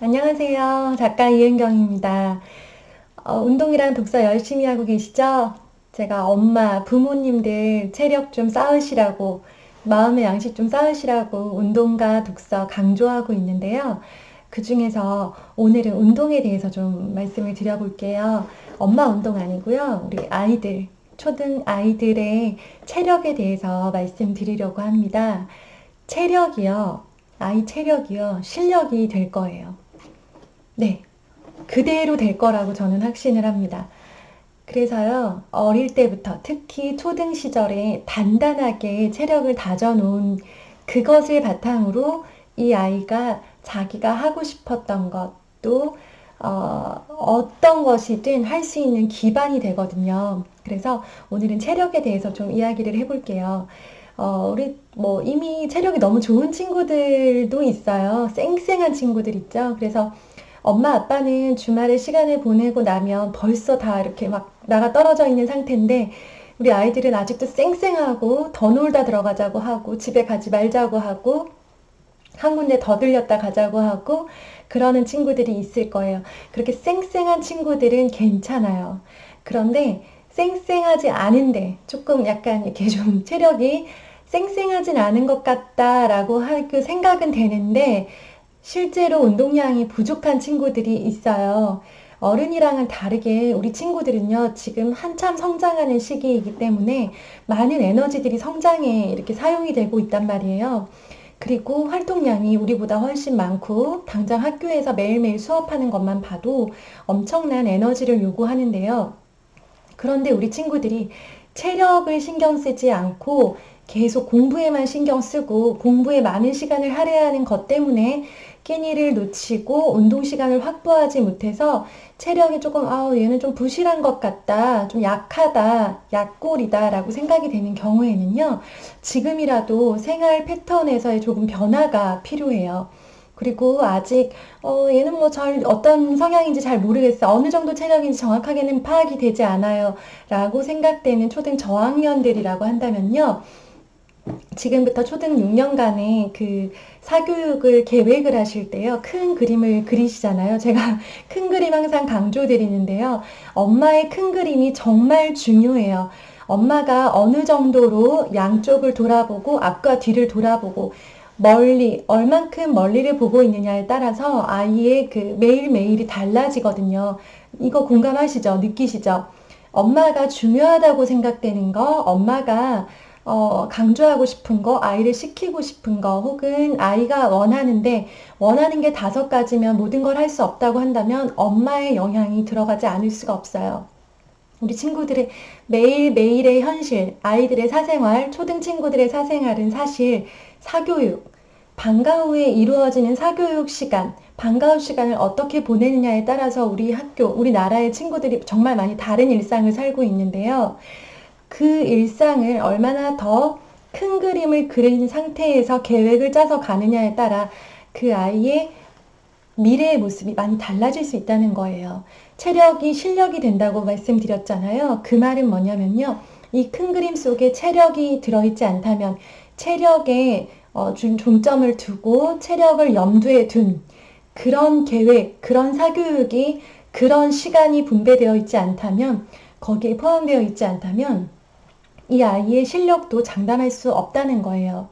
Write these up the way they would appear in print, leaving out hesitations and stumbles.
안녕하세요. 작가 이은경입니다. 운동이랑 독서 열심히 하고 계시죠? 제가 엄마, 부모님들 체력 좀 쌓으시라고, 마음의 양식 좀 쌓으시라고 운동과 독서 강조하고 있는데요. 그 중에서 오늘은 운동에 대해서 좀 말씀을 드려볼게요. 엄마 운동 아니고요. 우리 아이들, 초등 아이들의 체력에 대해서 말씀드리려고 합니다. 체력이요. 아이 체력이요. 실력이 될 거예요. 네, 그대로 될 거라고 저는 확신을 합니다. 그래서요, 어릴 때부터 특히 초등 시절에 단단하게 체력을 다져놓은 그것을 바탕으로 이 아이가 자기가 하고 싶었던 것도 어떤 것이든 할 수 있는 기반이 되거든요. 그래서 오늘은 체력에 대해서 좀 이야기를 해볼게요. 우리 뭐 이미 체력이 너무 좋은 친구들도 있어요. 쌩쌩한 친구들 있죠. 그래서 엄마 아빠는 주말에 시간을 보내고 나면 벌써 다 이렇게 막 나가 떨어져 있는 상태인데 우리 아이들은 아직도 쌩쌩하고 더 놀다 들어가자고 하고 집에 가지 말자고 하고 한 군데 더 들렸다 가자고 하고 그러는 친구들이 있을 거예요. 그렇게 쌩쌩한 친구들은 괜찮아요. 그런데 쌩쌩하지 않은데 조금 약간 이렇게 좀 체력이 쌩쌩하진 않은 것 같다라고 할 그 생각은 되는데 실제로 운동량이 부족한 친구들이 있어요. 어른이랑은 다르게 우리 친구들은요, 지금 한참 성장하는 시기이기 때문에 많은 에너지들이 성장에 이렇게 사용이 되고 있단 말이에요. 그리고 활동량이 우리보다 훨씬 많고, 당장 학교에서 매일매일 수업하는 것만 봐도 엄청난 에너지를 요구하는데요. 그런데 우리 친구들이 체력을 신경 쓰지 않고 계속 공부에만 신경 쓰고 공부에 많은 시간을 할애하는 것 때문에 끼니를 놓치고 운동 시간을 확보하지 못해서 체력이 조금 얘는 좀 부실한 것 같다, 좀 약하다, 약골이다 라고 생각이 되는 경우에는요, 지금이라도 생활 패턴에서의 조금 변화가 필요해요. 그리고 아직 얘는 뭐 잘 어떤 성향인지 잘 모르겠어. 어느 정도 체력인지 정확하게는 파악이 되지 않아요. 라고 생각되는 초등 저학년들이라고 한다면요. 지금부터 초등 6년간의 그 사교육을 계획을 하실 때요. 큰 그림을 그리시잖아요. 제가 큰 그림 항상 강조드리는데요. 엄마의 큰 그림이 정말 중요해요. 엄마가 어느 정도로 양쪽을 돌아보고 앞과 뒤를 돌아보고 멀리, 얼만큼 멀리를 보고 있느냐에 따라서 아이의 그 매일매일이 달라지거든요. 이거 공감하시죠? 느끼시죠? 엄마가 중요하다고 생각되는 거, 엄마가 강조하고 싶은 거, 아이를 시키고 싶은 거, 혹은 아이가 원하는데, 원하는 게 5가지면 모든 걸 할 수 없다고 한다면 엄마의 영향이 들어가지 않을 수가 없어요. 우리 친구들의 매일매일의 현실, 아이들의 사생활, 초등 친구들의 사생활은 사실 사교육, 방과 후에 이루어지는 사교육 시간, 방과 후 시간을 어떻게 보내느냐에 따라서 우리 학교, 우리나라의 친구들이 정말 많이 다른 일상을 살고 있는데요. 그 일상을 얼마나 더 큰 그림을 그린 상태에서 계획을 짜서 가느냐에 따라 그 아이의 미래의 모습이 많이 달라질 수 있다는 거예요. 체력이 실력이 된다고 말씀드렸잖아요. 그 말은 뭐냐면요. 이 큰 그림 속에 체력이 들어있지 않다면 체력에 중점을 두고 체력을 염두에 둔 그런 계획, 그런 사교육이 그런 시간이 분배되어 있지 않다면 거기에 포함되어 있지 않다면 이 아이의 실력도 장담할 수 없다는 거예요.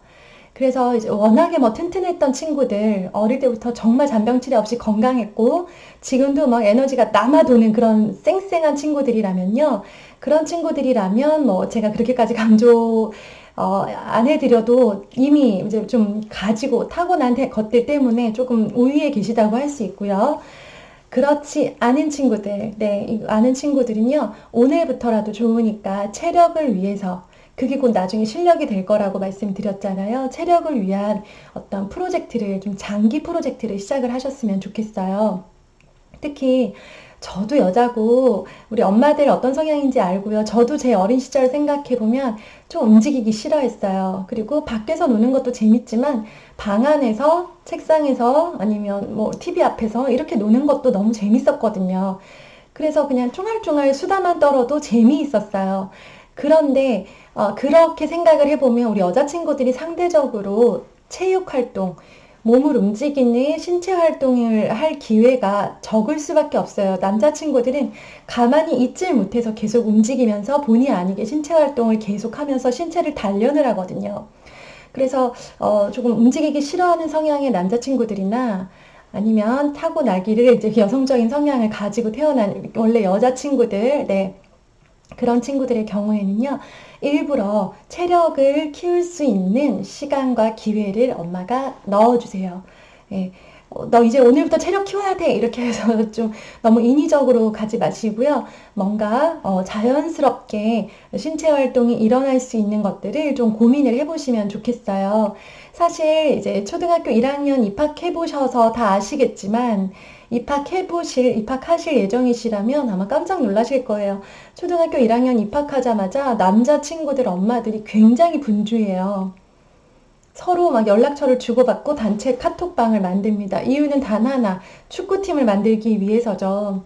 그래서 이제 워낙에 뭐 튼튼했던 친구들, 어릴 때부터 정말 잔병치레 없이 건강했고, 지금도 막 에너지가 남아도는 그런 쌩쌩한 친구들이라면요. 그런 친구들이라면 뭐 제가 그렇게까지 강조, 안 해드려도 이미 이제 좀 가지고 타고난 것들 때문에 조금 우위에 계시다고 할 수 있고요. 그렇지 않은 친구들, 네, 이 아는 친구들은요, 오늘부터라도 좋으니까 체력을 위해서, 그게 곧 나중에 실력이 될 거라고 말씀드렸잖아요. 체력을 위한 어떤 프로젝트를, 좀 장기 프로젝트를 시작을 하셨으면 좋겠어요. 특히 저도 여자고 우리 엄마들 어떤 성향인지 알고요. 저도 제 어린 시절 생각해보면 좀 움직이기 싫어했어요. 그리고 밖에서 노는 것도 재밌지만 방 안에서 책상에서 아니면 뭐 TV 앞에서 이렇게 노는 것도 너무 재밌었거든요. 그래서 그냥 쫑알쫑알 수다만 떨어도 재미있었어요. 그런데 그렇게 생각을 해보면 우리 여자친구들이 상대적으로 체육 활동, 몸을 움직이는 신체 활동을 할 기회가 적을 수밖에 없어요. 남자친구들은 가만히 있질 못해서 계속 움직이면서 본의 아니게 신체 활동을 계속하면서 신체를 단련을 하거든요. 그래서 조금 움직이기 싫어하는 성향의 남자친구들이나 아니면 타고나기를 이제 여성적인 성향을 가지고 태어난 원래 여자친구들, 네. 그런 친구들의 경우에는요, 일부러 체력을 키울 수 있는 시간과 기회를 엄마가 넣어주세요. 예, 너 이제 오늘부터 체력 키워야 돼. 이렇게 해서 좀 너무 인위적으로 가지 마시고요. 뭔가 자연스럽게 신체 활동이 일어날 수 있는 것들을 좀 고민을 해보시면 좋겠어요. 사실 이제 초등학교 1학년 입학해 보셔서 다 아시겠지만 입학하실 예정이시라면 아마 깜짝 놀라실 거예요. 초등학교 1학년 입학하자마자 남자친구들 엄마들이 굉장히 분주해요. 서로 막 연락처를 주고받고 단체 카톡방을 만듭니다. 이유는 단 하나, 축구팀을 만들기 위해서죠.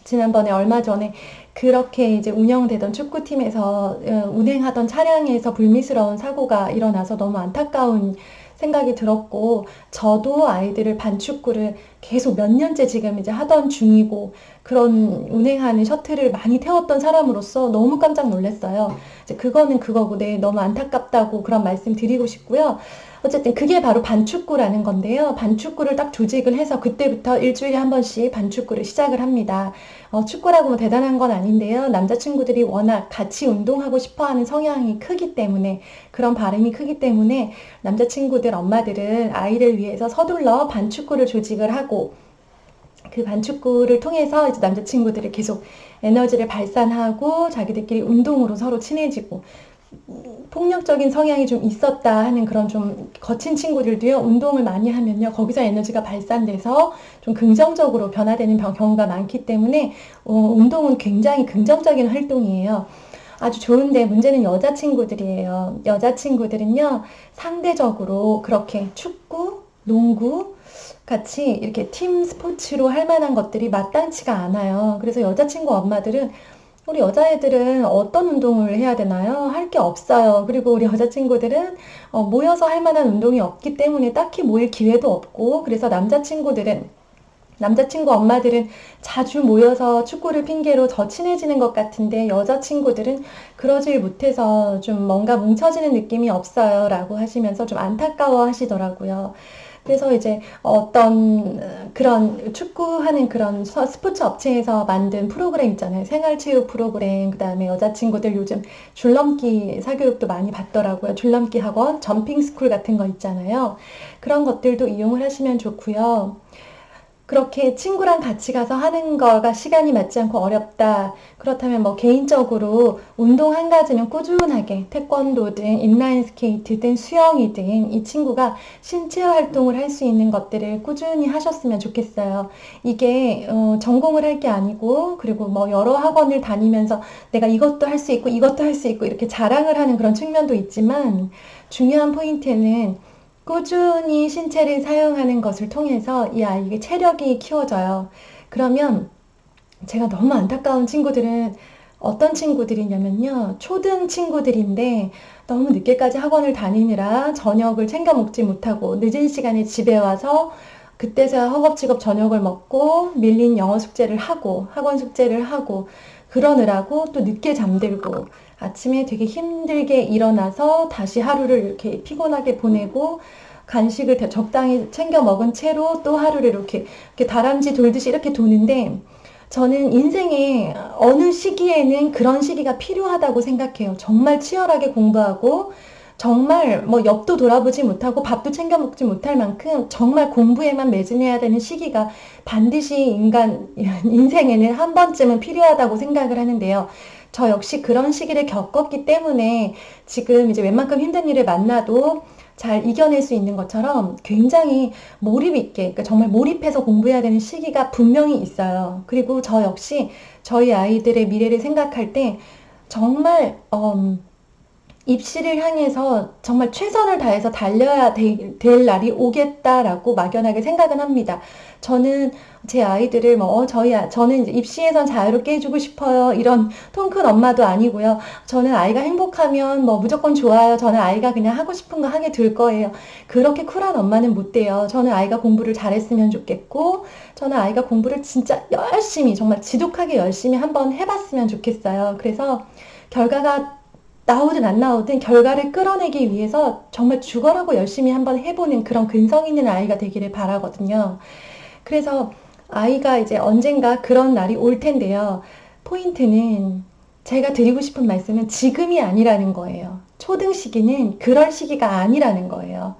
지난번에 얼마 전에 그렇게 이제 운영되던 축구팀에서 운행하던 차량에서 불미스러운 사고가 일어나서 너무 안타까운 생각이 들었고, 저도 아이들을 반축구를 계속 몇 년째 지금 이제 하던 중이고, 그런 운행하는 셔틀을 많이 태웠던 사람으로서 너무 깜짝 놀랐어요. 이제 그거는 그거고, 네, 너무 안타깝다고 그런 말씀 드리고 싶고요. 어쨌든 그게 바로 반축구라는 건데요. 반축구를 딱 조직을 해서 그때부터 일주일에 한 번씩 반축구를 시작을 합니다. 축구라고 뭐 대단한 건 아닌데요. 남자친구들이 워낙 같이 운동하고 싶어 하는 성향이 크기 때문에, 그런 바람이 크기 때문에 남자친구들 엄마들은 아이를 위해서 서둘러 반축구를 조직을 하고, 그 반축구를 통해서 이제 남자친구들이 계속 에너지를 발산하고 자기들끼리 운동으로 서로 친해지고, 폭력적인 성향이 좀 있었다 하는 그런 좀 거친 친구들도요, 운동을 많이 하면요, 거기서 에너지가 발산돼서 좀 긍정적으로 변화되는 경우가 많기 때문에, 운동은 굉장히 긍정적인 활동이에요. 아주 좋은데 문제는 여자친구들이에요. 여자친구들은요, 상대적으로 그렇게 축구, 농구, 같이 이렇게 팀 스포츠로 할 만한 것들이 마땅치가 않아요. 그래서 여자친구 엄마들은 우리 여자애들은 어떤 운동을 해야 되나요? 할 게 없어요. 그리고 우리 여자친구들은 모여서 할 만한 운동이 없기 때문에 딱히 모일 기회도 없고, 그래서 남자친구 엄마들은 자주 모여서 축구를 핑계로 더 친해지는 것 같은데, 여자친구들은 그러질 못해서 좀 뭔가 뭉쳐지는 느낌이 없어요. 라고 하시면서 좀 안타까워 하시더라고요. 그래서 이제 어떤 그런 축구하는 그런 스포츠 업체에서 만든 프로그램 있잖아요. 생활체육 프로그램, 그 다음에 여자친구들 요즘 줄넘기 사교육도 많이 받더라고요. 줄넘기 학원, 점핑 스쿨 같은 거 있잖아요. 그런 것들도 이용을 하시면 좋고요. 그렇게 친구랑 같이 가서 하는 거가 시간이 맞지 않고 어렵다. 그렇다면 뭐 개인적으로 운동 한 가지는 꾸준하게 태권도든 인라인 스케이트든 수영이든 이 친구가 신체 활동을 할 수 있는 것들을 꾸준히 하셨으면 좋겠어요. 이게 전공을 할 게 아니고, 그리고 뭐 여러 학원을 다니면서 내가 이것도 할 수 있고 이것도 할 수 있고 이렇게 자랑을 하는 그런 측면도 있지만, 중요한 포인트는 꾸준히 신체를 사용하는 것을 통해서 이 아이의 체력이 키워져요. 그러면 제가 너무 안타까운 친구들은 어떤 친구들이냐면요. 초등 친구들인데 너무 늦게까지 학원을 다니느라 저녁을 챙겨 먹지 못하고 늦은 시간에 집에 와서 그때서야 허겁지겁 저녁을 먹고 밀린 영어 숙제를 하고 학원 숙제를 하고, 그러느라고 또 늦게 잠들고 아침에 되게 힘들게 일어나서 다시 하루를 이렇게 피곤하게 보내고, 간식을 적당히 챙겨 먹은 채로 또 하루를 이렇게 다람쥐 돌듯이 이렇게 도는데, 저는 인생의 어느 시기에는 그런 시기가 필요하다고 생각해요. 정말 치열하게 공부하고, 정말 뭐 옆도 돌아보지 못하고 밥도 챙겨 먹지 못할 만큼 정말 공부에만 매진해야 되는 시기가 반드시 인생에는 한 번쯤은 필요하다고 생각을 하는데요. 저 역시 그런 시기를 겪었기 때문에 지금 이제 웬만큼 힘든 일을 만나도 잘 이겨낼 수 있는 것처럼 굉장히 몰입 있게, 그러니까 정말 몰입해서 공부해야 되는 시기가 분명히 있어요. 그리고 저 역시 저희 아이들의 미래를 생각할 때 정말 입시를 향해서 정말 최선을 다해서 달려야 될 날이 오겠다라고 막연하게 생각은 합니다. 저는 제 아이들을 저는 이제 입시에선 자유롭게 해주고 싶어요. 이런 통 큰 엄마도 아니고요. 저는 아이가 행복하면 뭐 무조건 좋아요. 저는 아이가 그냥 하고 싶은 거 하게 둘 거예요. 그렇게 쿨한 엄마는 못 돼요. 저는 아이가 공부를 잘했으면 좋겠고, 저는 아이가 공부를 진짜 열심히, 정말 지독하게 열심히 한번 해봤으면 좋겠어요. 그래서 결과가 나오든 안 나오든 결과를 끌어내기 위해서 정말 죽어라고 열심히 한번 해보는 그런 근성 있는 아이가 되기를 바라거든요. 그래서 아이가 이제 언젠가 그런 날이 올 텐데요. 포인트는 제가 드리고 싶은 말씀은 지금이 아니라는 거예요. 초등 시기는 그럴 시기가 아니라는 거예요.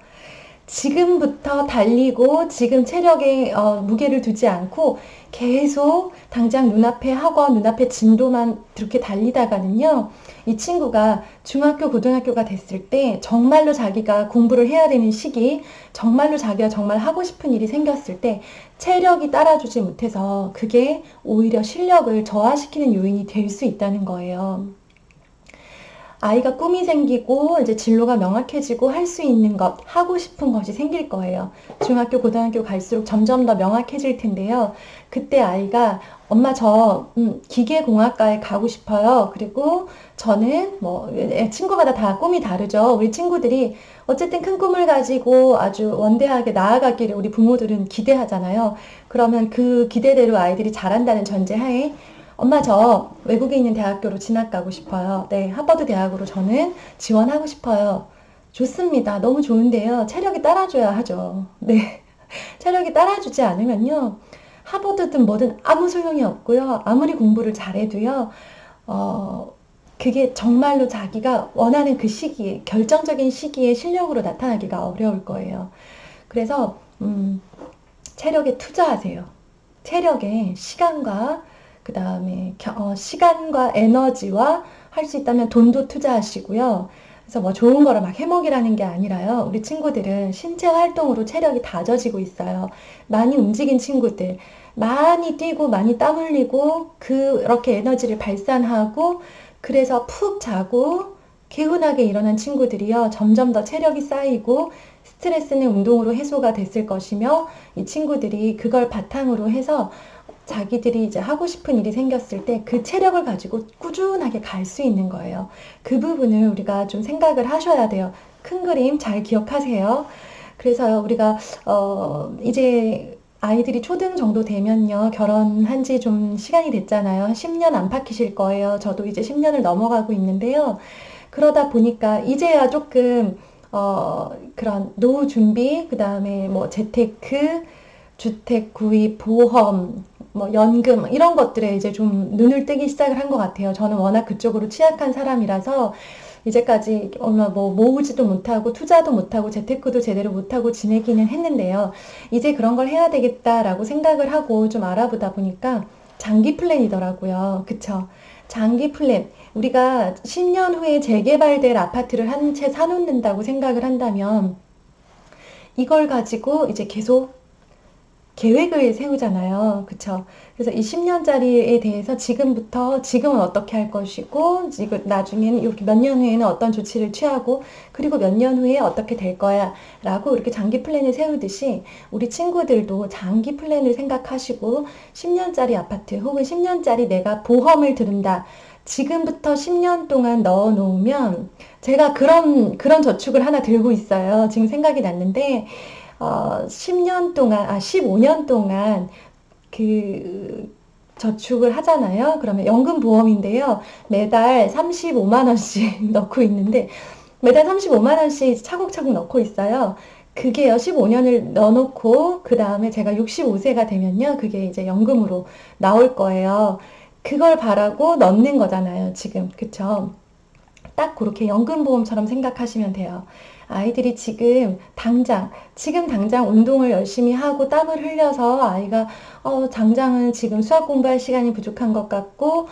지금부터 달리고 지금 체력에 무게를 두지 않고 계속 당장 눈앞에 학원, 눈앞에 진도만 그렇게 달리다가는요, 이 친구가 중학교, 고등학교가 됐을 때 정말로 자기가 공부를 해야 되는 시기, 정말로 자기가 정말 하고 싶은 일이 생겼을 때 체력이 따라주지 못해서 그게 오히려 실력을 저하시키는 요인이 될 수 있다는 거예요. 아이가 꿈이 생기고 이제 진로가 명확해지고 할 수 있는 것, 하고 싶은 것이 생길 거예요. 중학교, 고등학교 갈수록 점점 더 명확해질 텐데요. 그때 아이가 엄마 저 기계공학과에 가고 싶어요. 그리고 저는 뭐 친구마다 다 꿈이 다르죠. 우리 친구들이 어쨌든 큰 꿈을 가지고 아주 원대하게 나아가기를 우리 부모들은 기대하잖아요. 그러면 그 기대대로 아이들이 잘한다는 전제하에 엄마 저 외국에 있는 대학교로 진학 가고 싶어요. 네, 하버드 대학으로 저는 지원하고 싶어요. 좋습니다. 너무 좋은데요. 체력이 따라줘야 하죠. 네. 체력이 따라주지 않으면요. 하버드든 뭐든 아무 소용이 없고요. 아무리 공부를 잘해도요. 어, 그게 정말로 자기가 원하는 그 시기에, 결정적인 시기에 실력으로 나타나기가 어려울 거예요. 그래서, 체력에 투자하세요. 체력에 시간과 그 다음에 시간과 에너지와 할 수 있다면 돈도 투자하시고요. 그래서 뭐 좋은 거를 막 해먹이라는 게 아니라요. 우리 친구들은 신체 활동으로 체력이 다져지고 있어요. 많이 움직인 친구들, 많이 뛰고 많이 땀 흘리고 그렇게 에너지를 발산하고 그래서 푹 자고 개운하게 일어난 친구들이요. 점점 더 체력이 쌓이고 스트레스는 운동으로 해소가 됐을 것이며 이 친구들이 그걸 바탕으로 해서 자기들이 이제 하고 싶은 일이 생겼을 때 그 체력을 가지고 꾸준하게 갈 수 있는 거예요. 그 부분을 우리가 좀 생각을 하셔야 돼요. 큰 그림 잘 기억하세요. 그래서 우리가 이제 아이들이 초등 정도 되면요. 결혼한 지 좀 시간이 됐잖아요. 10년 안팎이실 거예요. 저도 이제 10년을 넘어가고 있는데요. 그러다 보니까 이제야 조금 그런 노후 준비, 그 다음에 뭐 재테크, 주택 구입, 보험, 뭐 연금 이런 것들에 이제 좀 눈을 뜨기 시작을 한 것 같아요. 저는 워낙 그쪽으로 취약한 사람이라서 이제까지 얼마 뭐 모으지도 못하고 투자도 못하고 재테크도 제대로 못하고 지내기는 했는데요. 이제 그런 걸 해야 되겠다라고 생각을 하고 좀 알아보다 보니까 장기 플랜이더라고요. 그쵸? 장기 플랜. 우리가 10년 후에 재개발될 아파트를 한 채 사놓는다고 생각을 한다면 이걸 가지고 이제 계속 계획을 세우잖아요. 그쵸? 그래서 이 10년짜리에 대해서 지금은 어떻게 할 것이고, 지금 나중에는 이렇게 몇 년 후에는 어떤 조치를 취하고, 그리고 몇 년 후에 어떻게 될 거야, 라고 이렇게 장기 플랜을 세우듯이, 우리 친구들도 장기 플랜을 생각하시고, 10년짜리 아파트 혹은 10년짜리 내가 보험을 들은다. 지금부터 10년 동안 넣어 놓으면, 제가 그런 저축을 하나 들고 있어요. 지금 생각이 났는데, 10년 동안, 15년 동안 그 저축을 하잖아요. 그러면 연금보험인데요. 매달 35만 원씩 넣고 있는데, 매달 35만 원씩 차곡차곡 넣고 있어요. 그게요, 15년을 넣어놓고, 그 다음에 제가 65세가 되면요, 그게 이제 연금으로 나올 거예요. 그걸 바라고 넣는 거잖아요, 지금. 그쵸? 딱 그렇게 연금보험처럼 생각하시면 돼요. 아이들이 지금 당장 운동을 열심히 하고 땀을 흘려서 아이가, 당장은 지금 수학 공부할 시간이 부족한 것 같고,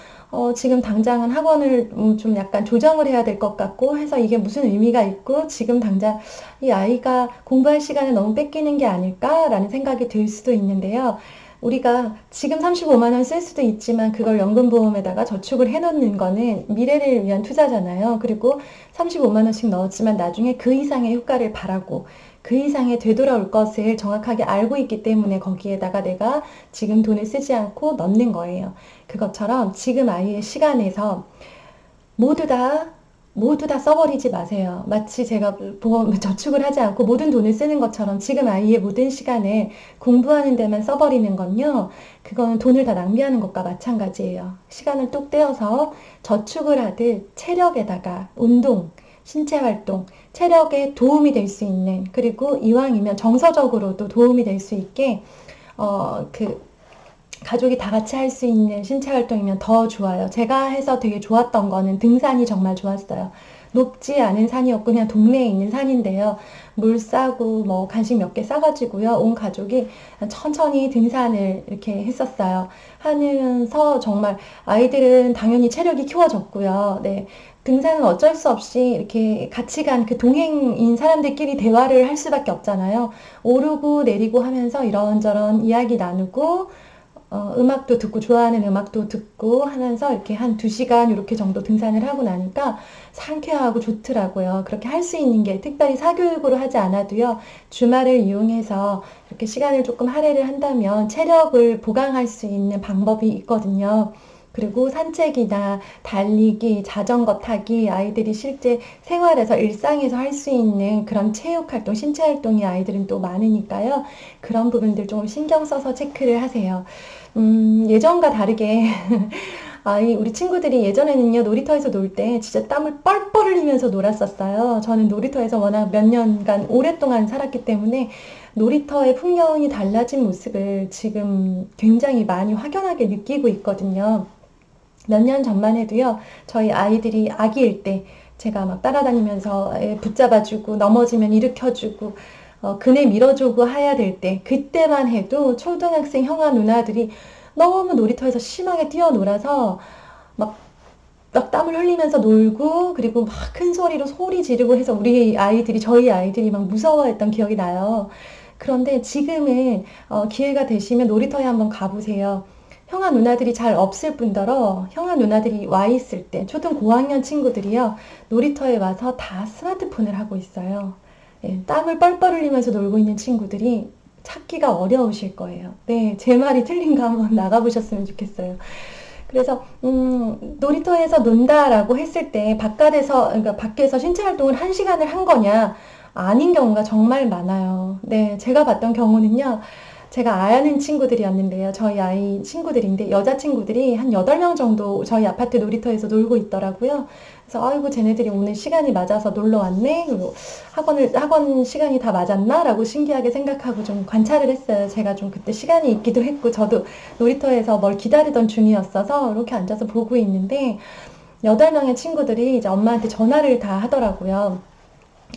지금 당장은 학원을 좀 약간 조정을 해야 될 것 같고 해서 이게 무슨 의미가 있고, 지금 당장 이 아이가 공부할 시간을 너무 뺏기는 게 아닐까라는 생각이 들 수도 있는데요. 우리가 지금 35만 원 쓸 수도 있지만 그걸 연금보험에다가 저축을 해놓는 거는 미래를 위한 투자잖아요. 그리고 35만 원씩 넣었지만 나중에 그 이상의 효과를 바라고 그 이상의 되돌아올 것을 정확하게 알고 있기 때문에 거기에다가 내가 지금 돈을 쓰지 않고 넣는 거예요. 그것처럼 지금 아이의 시간에서 모두 다 모두 다 써버리지 마세요. 마치 제가 보험 저축을 하지 않고 모든 돈을 쓰는 것처럼 지금 아이의 모든 시간을 공부하는 데만 써버리는 건요. 그거는 돈을 다 낭비하는 것과 마찬가지예요. 시간을 뚝 떼어서 저축을 하듯 체력에다가 운동, 신체 활동, 체력에 도움이 될 수 있는, 그리고 이왕이면 정서적으로도 도움이 될 수 있게 그 가족이 다 같이 할 수 있는 신체 활동이면 더 좋아요. 제가 해서 되게 좋았던 거는 등산이 정말 좋았어요. 높지 않은 산이었고 그냥 동네에 있는 산인데요. 물 싸고 뭐 간식 몇 개 싸가지고요. 온 가족이 천천히 등산을 이렇게 했었어요. 하면서 정말 아이들은 당연히 체력이 키워졌고요. 네. 등산은 어쩔 수 없이 이렇게 같이 간 그 동행인 사람들끼리 대화를 할 수밖에 없잖아요. 오르고 내리고 하면서 이런저런 이야기 나누고 음악도 듣고 좋아하는 음악도 듣고 하면서 이렇게 한 2시간 이렇게 정도 등산을 하고 나니까 상쾌하고 좋더라고요. 그렇게 할 수 있는 게 특별히 사교육으로 하지 않아도요. 주말을 이용해서 이렇게 시간을 조금 할애를 한다면 체력을 보강할 수 있는 방법이 있거든요. 그리고 산책이나 달리기, 자전거 타기, 아이들이 실제 생활에서 일상에서 할 수 있는 그런 체육 활동, 신체 활동이 아이들은 또 많으니까요. 그런 부분들 좀 신경 써서 체크를 하세요. 예전과 다르게 우리 친구들이 예전에는요, 놀이터에서 놀 때 진짜 땀을 뻘뻘 흘리면서 놀았었어요. 저는 놀이터에서 워낙 몇 년간 오랫동안 살았기 때문에 놀이터의 풍경이 달라진 모습을 지금 굉장히 많이 확연하게 느끼고 있거든요. 몇 년 전만 해도요, 저희 아이들이 아기일 때 제가 막 따라다니면서 애 붙잡아주고 넘어지면 일으켜주고 그네 밀어주고 해야 될 때, 그때만 해도 초등학생 형아 누나들이 너무 놀이터에서 심하게 뛰어놀아서 막, 막 땀을 흘리면서 놀고, 그리고 막 큰 소리로 소리 지르고 해서 저희 아이들이 막 무서워했던 기억이 나요. 그런데 지금은 기회가 되시면 놀이터에 한번 가보세요. 형아 누나들이 잘 없을 뿐더러 형아 누나들이 와 있을 때 초등 고학년 친구들이요, 놀이터에 와서 다 스마트폰을 하고 있어요. 예, 땀을 뻘뻘 흘리면서 놀고 있는 친구들이 찾기가 어려우실 거예요. 네, 제 말이 틀린가 한번 나가보셨으면 좋겠어요. 그래서 놀이터에서 논다라고 했을 때 그러니까 밖에서 신체 활동을 1시간을 한 거냐? 아닌 경우가 정말 많아요. 네, 제가 봤던 경우는요. 제가 아는 친구들이었는데요. 저희 아이 친구들인데 여자 친구들이 한 8명 정도 저희 아파트 놀이터에서 놀고 있더라고요. 그래서 아이고 쟤네들이 오늘 시간이 맞아서 놀러 왔네. 그리고 학원 시간이 다 맞았나? 라고 신기하게 생각하고 좀 관찰을 했어요. 제가 좀 그때 시간이 있기도 했고 저도 놀이터에서 뭘 기다리던 중이었어서 이렇게 앉아서 보고 있는데 8명의 친구들이 이제 엄마한테 전화를 다 하더라고요.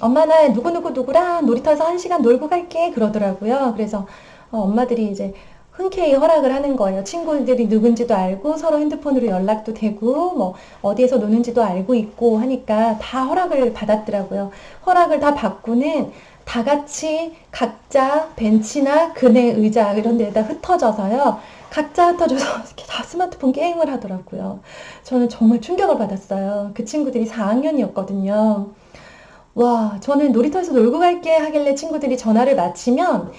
엄마 나 누구누구랑 놀이터에서 1시간 놀고 갈게 그러더라고요. 그래서 엄마들이 이제 흔쾌히 허락을 하는 거예요. 친구들이 누군지도 알고 서로 핸드폰으로 연락도 되고 뭐 어디에서 노는지도 알고 있고 하니까 다 허락을 받았더라고요. 허락을 다 받고는 다 같이 각자 벤치나 그네 의자 이런 데에다 흩어져서요. 각자 흩어져서 이렇게 다 스마트폰 게임을 하더라고요. 저는 정말 충격을 받았어요. 그 친구들이 4학년이었거든요. 와, 저는 놀이터에서 놀고 갈게 하길래 친구들이 전화를 마치면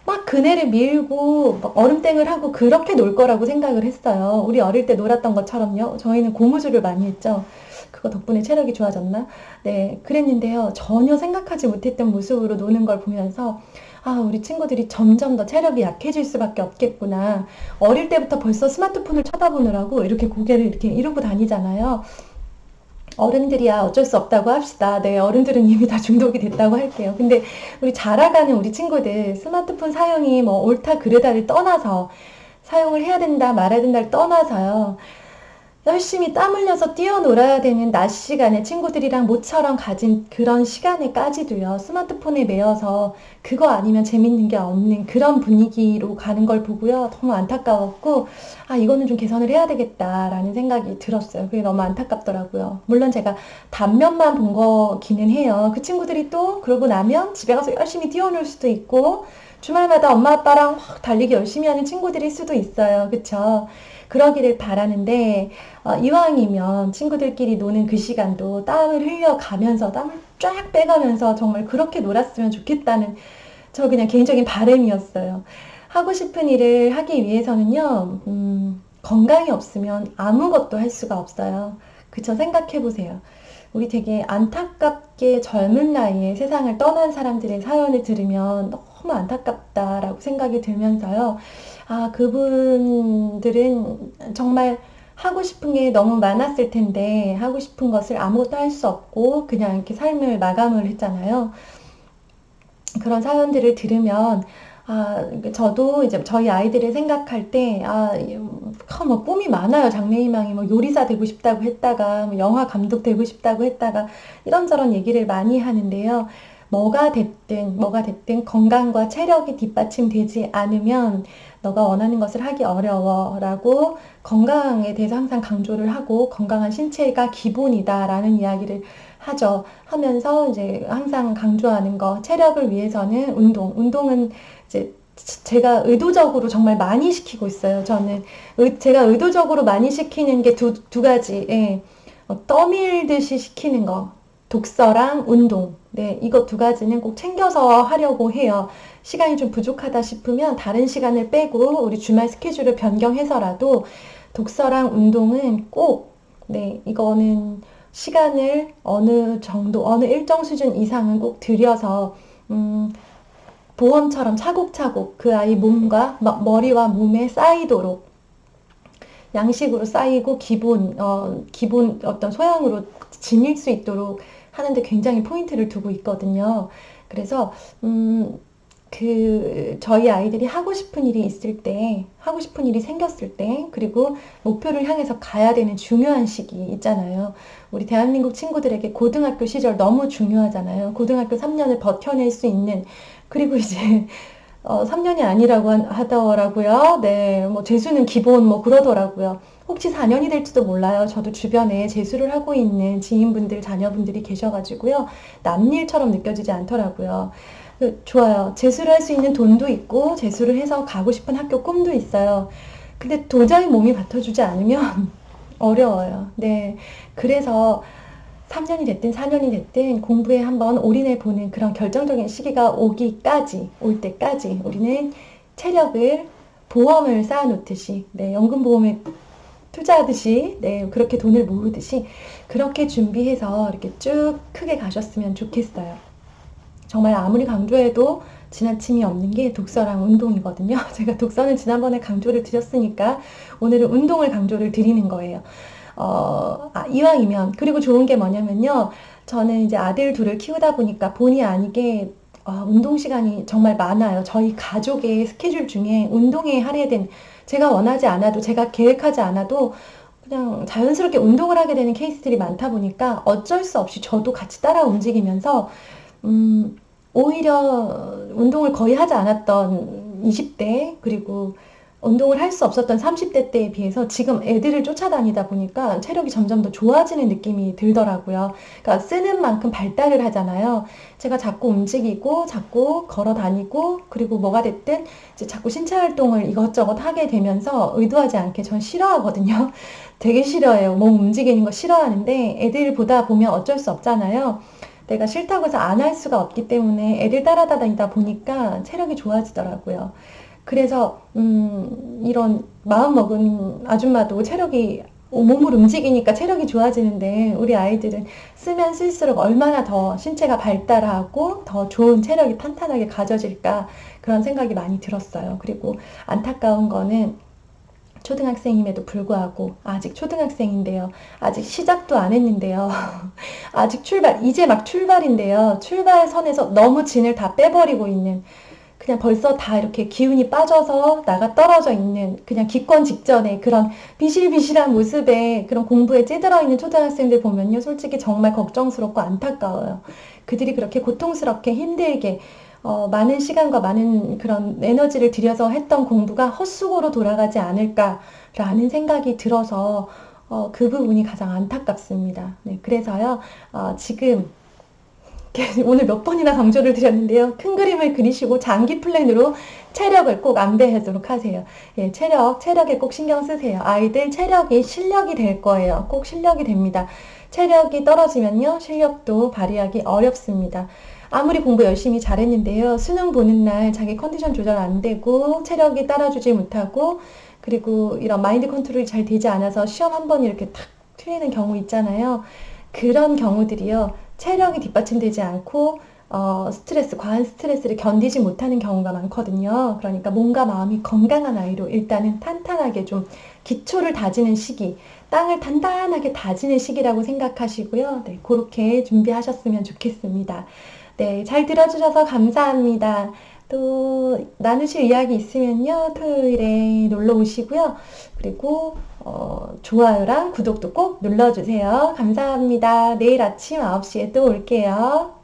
막 그네를 밀고 막 얼음땡을 하고 그렇게 놀 거라고 생각을 했어요. 우리 어릴 때 놀았던 것처럼요. 저희는 고무줄을 많이 했죠. 그거 덕분에 체력이 좋아졌나? 네, 그랬는데요. 전혀 생각하지 못했던 모습으로 노는 걸 보면서 우리 친구들이 점점 더 체력이 약해질 수밖에 없겠구나. 어릴 때부터 벌써 스마트폰을 쳐다보느라고 이렇게 고개를 이렇게 이러고 다니잖아요. 어른들이야 어쩔 수 없다고 합시다. 네, 어른들은 이미 다 중독이 됐다고 할게요. 근데 우리 자라가는 우리 친구들 스마트폰 사용이 뭐 옳다 그르다를 떠나서 사용을 해야 된다 말아야 된다를 떠나서요. 열심히 땀 흘려서 뛰어놀아야 되는 낮 시간에 친구들이랑 모처럼 가진 그런 시간에까지도요, 스마트폰에 매여서 그거 아니면 재밌는 게 없는 그런 분위기로 가는 걸 보고요, 너무 안타까웠고, 이거는 좀 개선을 해야 되겠다라는 생각이 들었어요. 그게 너무 안타깝더라고요. 물론 제가 단면만 본 거기는 해요. 그 친구들이 또 그러고 나면 집에 가서 열심히 뛰어놀 수도 있고, 주말마다 엄마 아빠랑 막 달리기 열심히 하는 친구들일 수도 있어요. 그쵸? 그러기를 바라는데 이왕이면 친구들끼리 노는 그 시간도 땀을 흘려가면서 땀을 쫙 빼가면서 정말 그렇게 놀았으면 좋겠다는 저 그냥 개인적인 바람이었어요. 하고 싶은 일을 하기 위해서는요, 건강이 없으면 아무것도 할 수가 없어요. 그쵸? 생각해 보세요. 우리 되게 안타깝게 젊은 나이에 세상을 떠난 사람들의 사연을 들으면 너무 안타깝다라고 생각이 들면서요. 아, 그분들은 정말 하고 싶은 게 너무 많았을 텐데, 하고 싶은 것을 아무것도 할 수 없고, 그냥 이렇게 삶을 마감을 했잖아요. 그런 사연들을 들으면 저도 이제 저희 아이들을 생각할 때 뭐 꿈이 많아요. 장래희망이 뭐 요리사 되고 싶다고 했다가 뭐 영화 감독 되고 싶다고 했다가 이런저런 얘기를 많이 하는데요. 뭐가 됐든 건강과 체력이 뒷받침되지 않으면 너가 원하는 것을 하기 어려워라고 건강에 대해서 항상 강조를 하고 건강한 신체가 기본이다라는 이야기를 하죠. 하면서 이제 항상 강조하는 거, 체력을 위해서는 운동. 운동은 이제 제가 의도적으로 정말 많이 시키고 있어요. 저는 제가 의도적으로 많이 시키는 게 두 가지. 예. 떠밀듯이 시키는 거. 독서랑 운동. 네, 이거 두 가지는 꼭 챙겨서 하려고 해요. 시간이 좀 부족하다 싶으면 다른 시간을 빼고 우리 주말 스케줄을 변경해서라도 독서랑 운동은 꼭, 네, 이거는 시간을 어느 정도, 어느 일정 수준 이상은 꼭 들여서, 보험처럼 차곡차곡 그 아이 몸과 머리와 몸에 쌓이도록 양식으로 쌓이고 기본 어떤 소양으로 지닐 수 있도록 하는데 굉장히 포인트를 두고 있거든요. 그래서, 저희 아이들이 하고 싶은 일이 있을 때, 하고 싶은 일이 생겼을 때, 그리고 목표를 향해서 가야 되는 중요한 시기 있잖아요. 우리 대한민국 친구들에게 고등학교 시절 너무 중요하잖아요. 고등학교 3년을 버텨낼 수 있는, 그리고 이제 3년이 아니라고 하더라고요. 네, 뭐 재수는 기본 뭐 그러더라고요. 혹시 4년이 될지도 몰라요. 저도 주변에 재수를 하고 있는 지인분들, 자녀분들이 계셔가지고요. 남일처럼 느껴지지 않더라고요. 좋아요. 재수를 할 수 있는 돈도 있고, 재수를 해서 가고 싶은 학교 꿈도 있어요. 근데 도저히 몸이 받쳐주지 않으면 어려워요. 네. 그래서 3년이 됐든 4년이 됐든 공부에 한번 올인해 보는 그런 결정적인 시기가 올 때까지 우리는 체력을 보험을 쌓아놓듯이, 네, 연금보험에 투자하듯이, 네, 그렇게 돈을 모으듯이 그렇게 준비해서 이렇게 쭉 크게 가셨으면 좋겠어요. 정말 아무리 강조해도 지나침이 없는 게 독서랑 운동이거든요. 제가 독서는 지난번에 강조를 드렸으니까 오늘은 운동을 강조를 드리는 거예요. 이왕이면, 그리고 좋은 게 뭐냐면요. 저는 이제 아들 둘을 키우다 보니까 본의 아니게 운동 시간이 정말 많아요. 저희 가족의 스케줄 중에 운동에 할애된, 제가 원하지 않아도, 제가 계획하지 않아도 그냥 자연스럽게 운동을 하게 되는 케이스들이 많다 보니까 어쩔 수 없이 저도 같이 따라 움직이면서, 오히려 운동을 거의 하지 않았던 20대, 그리고 운동을 할 수 없었던 30대 때에 비해서 지금 애들을 쫓아다니다 보니까 체력이 점점 더 좋아지는 느낌이 들더라고요. 그러니까 쓰는 만큼 발달을 하잖아요. 제가 자꾸 움직이고, 자꾸 걸어 다니고, 그리고 뭐가 됐든 이제 자꾸 신체 활동을 이것저것 하게 되면서 의도하지 않게 전 싫어하거든요. 되게 싫어해요. 몸 움직이는 거 싫어하는데 애들 보다 보면 어쩔 수 없잖아요. 내가 싫다고 해서 안 할 수가 없기 때문에 애들 따라다니다 보니까 체력이 좋아지더라고요. 그래서 이런 마음먹은 아줌마도 체력이 몸을 움직이니까 체력이 좋아지는데 우리 아이들은 쓰면 쓸수록 얼마나 더 신체가 발달하고 더 좋은 체력이 탄탄하게 가져질까 그런 생각이 많이 들었어요. 그리고 안타까운 거는 초등학생임에도 불구하고 아직 초등학생인데요. 아직 시작도 안 했는데요. 아직 이제 막 출발인데요. 출발선에서 너무 진을 다 빼버리고 있는, 그냥 벌써 다 이렇게 기운이 빠져서 나가 떨어져 있는, 그냥 기권 직전에 그런 비실비실한 모습에 그런 공부에 찌들어 있는 초등학생들 보면요. 솔직히 정말 걱정스럽고 안타까워요. 그들이 그렇게 고통스럽게 힘들게 많은 시간과 많은 그런 에너지를 들여서 했던 공부가 헛수고로 돌아가지 않을까라는 생각이 들어서 그 부분이 가장 안타깝습니다. 네, 그래서요, 지금 오늘 몇 번이나 강조를 드렸는데요. 큰 그림을 그리시고 장기 플랜으로 체력을 꼭 안배하도록 하세요. 예, 체력에 꼭 신경 쓰세요. 아이들 체력이 실력이 될 거예요. 꼭 실력이 됩니다. 체력이 떨어지면요, 실력도 발휘하기 어렵습니다. 아무리 공부 열심히 잘했는데요, 수능 보는 날 자기 컨디션 조절 안 되고, 체력이 따라주지 못하고, 그리고 이런 마인드 컨트롤이 잘 되지 않아서 시험 한 번 이렇게 탁 틀리는 경우 있잖아요. 그런 경우들이요, 체력이 뒷받침되지 않고 과한 스트레스를 견디지 못하는 경우가 많거든요. 그러니까 몸과 마음이 건강한 아이로 일단은 탄탄하게 좀 기초를 다지는 시기, 땅을 단단하게 다지는 시기라고 생각하시고요. 네, 그렇게 준비하셨으면 좋겠습니다. 네, 잘 들어주셔서 감사합니다. 또 나누실 이야기 있으면요, 토요일에 놀러 오시고요. 그리고 좋아요랑 구독도 꼭 눌러주세요. 감사합니다. 내일 아침 9시에 또 올게요.